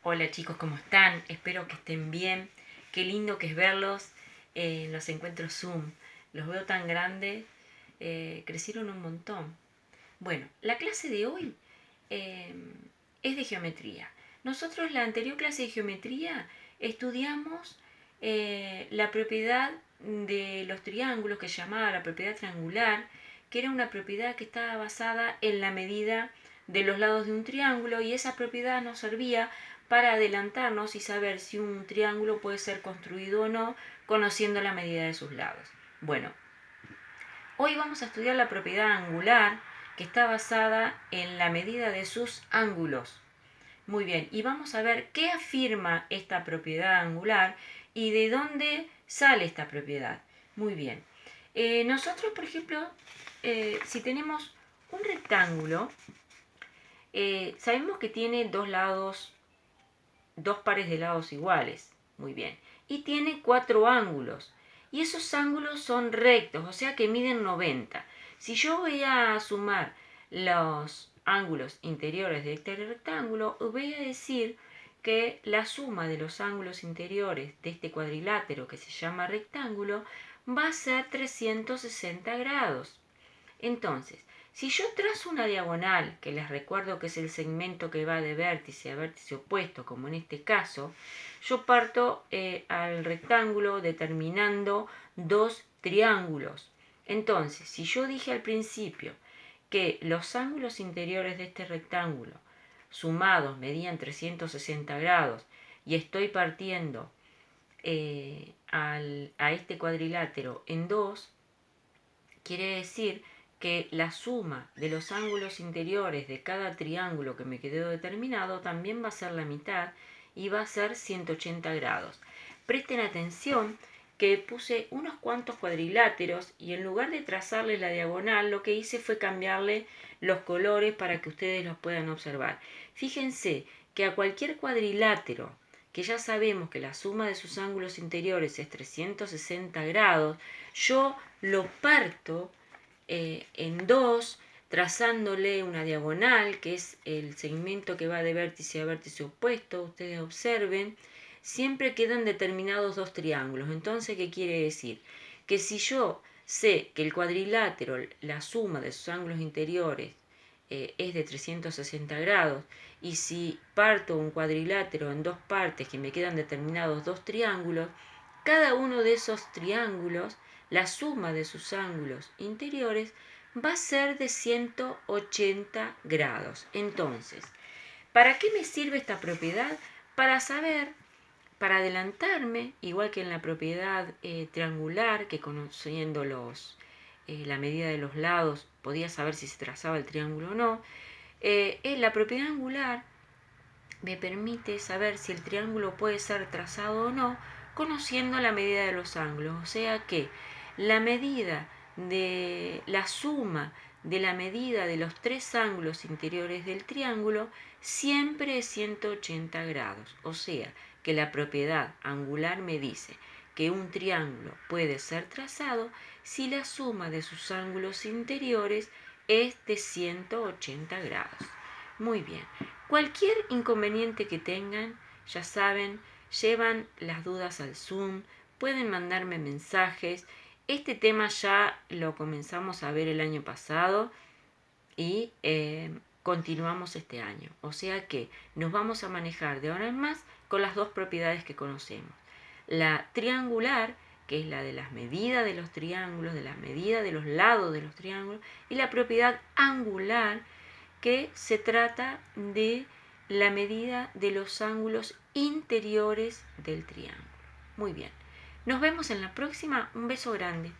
Hola chicos, ¿cómo están? Espero que estén bien. Qué lindo que es verlos en los encuentros Zoom. Los veo tan grandes, crecieron un montón. Bueno, la clase de hoy eh, es de geometría. Nosotros la anterior clase de geometría estudiamos la propiedad de los triángulos que se llamaba la propiedad triangular, que era una propiedad que estaba basada en la medida de los lados de un triángulo, y esa propiedad nos servía para adelantarnos y saber si un triángulo puede ser construido o no conociendo la medida de sus lados. Bueno, hoy vamos a estudiar la propiedad angular, que está basada en la medida de sus ángulos. Muy bien, y vamos a ver qué afirma esta propiedad angular y de dónde sale esta propiedad. Muy bien. Nosotros, por ejemplo, si tenemos un rectángulo, sabemos que tiene dos pares de lados iguales. Muy bien. Y tiene 4 ángulos. Y esos ángulos son rectos, o sea que miden 90. Si yo voy a sumar los ángulos interiores de este rectángulo, voy a decir que la suma de los ángulos interiores de este cuadrilátero que se llama rectángulo va a ser 360 grados. Entonces, si yo trazo una diagonal, que les recuerdo que es el segmento que va de vértice a vértice opuesto, como en este caso, yo parto al rectángulo determinando dos triángulos. Entonces, si yo dije al principio que los ángulos interiores de este rectángulo sumados medían 360 grados y estoy partiendo a este cuadrilátero en dos, quiere decir que la suma de los ángulos interiores de cada triángulo que me quedó determinado también va a ser la mitad y va a ser 180 grados. Presten atención que puse unos cuantos cuadriláteros y en lugar de trazarle la diagonal, lo que hice fue cambiarle los colores para que ustedes los puedan observar. Fíjense que a cualquier cuadrilátero, que ya sabemos que la suma de sus ángulos interiores es 360 grados, yo lo parto en dos, trazándole una diagonal, que es el segmento que va de vértice a vértice opuesto. Ustedes observen, siempre quedan determinados dos triángulos. Entonces, ¿qué quiere decir? Que si yo sé que el cuadrilátero, la suma de sus ángulos interiores es de 360 grados, y si parto un cuadrilátero en dos partes que me quedan determinados dos triángulos, cada uno de esos triángulos, la suma de sus ángulos interiores va a ser de 180 grados. Entonces, ¿para qué me sirve esta propiedad? Para saber, para adelantarme, igual que en la propiedad triangular, que conociendo la medida de los lados podía saber si se trazaba el triángulo o no, la propiedad angular me permite saber si el triángulo puede ser trazado o no conociendo la medida de los ángulos. O sea que la suma de la medida de los tres ángulos interiores del triángulo siempre es 180 grados. O sea que la propiedad angular me dice que un triángulo puede ser trazado si la suma de sus ángulos interiores es de 180 grados. Muy bien. Cualquier inconveniente que tengan, ya saben, llevan las dudas al Zoom, pueden mandarme mensajes. Este tema ya lo comenzamos a ver el año pasado y continuamos este año. O sea que nos vamos a manejar de ahora en más con las dos propiedades que conocemos. La triangular, que es la de las medidas de los triángulos, de las medidas de los lados de los triángulos, y la propiedad angular, que se trata de la medida de los ángulos interiores del triángulo. Muy bien. Nos vemos en la próxima. Un beso grande.